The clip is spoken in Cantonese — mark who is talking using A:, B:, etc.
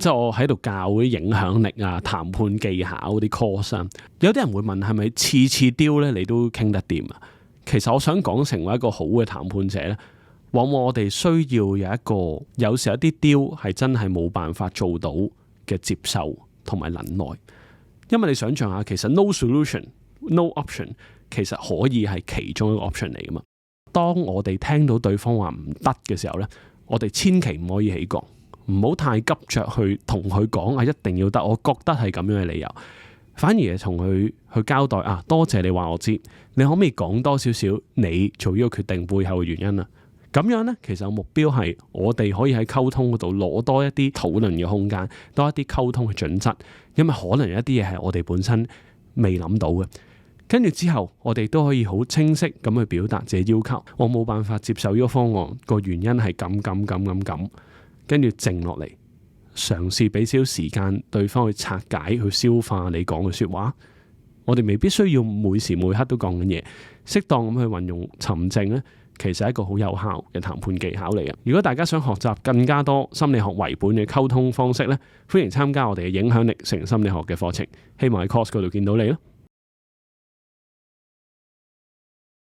A: 即係我喺度教嗰啲影響力啊、談判技巧嗰啲 course 啊。有啲人會問係咪次次 deal 咧你都傾得掂啊？其實我想講，成為一個好嘅談判者咧，往往我哋需要有一個，有時有啲 deal 係真係冇辦法做到嘅接受同埋忍耐。因為你想象下，其實 no solution、no option 其實可以係其中一個 option 嚟噶嘛。當我哋聽到對方話唔得嘅時候咧，我哋千祈唔可以起槓，唔好太急着去同佢講啊，一定要得，我覺得係咁樣嘅理由。反而係同佢去交代啊，多謝你話我知，你可唔可以講多少少你做呢個決定背後嘅原因啊？咁樣呢，其實目標係我哋可以喺溝通嗰度攞多一啲討論嘅空間，多一啲溝通嘅準則，因為可能有一啲嘢係我哋本身未諗到嘅。跟住之後，我哋都可以好清晰咁去表達自己要求，我冇辦法接受呢個方案，個原因係咁，跟住靜落嚟。嘗試俾少少時間對方去拆解、去消化你講嘅說話。我哋未必需要每時每刻都講緊嘢，適當咁去運用沉靜咧，其實係一個好有效嘅談判技巧嚟嘅。如果大家想學習更加多心理學為本嘅溝通方式咧，歡迎參加我哋嘅影響力成心理學嘅課程。希望喺 course 嗰度見到你咯。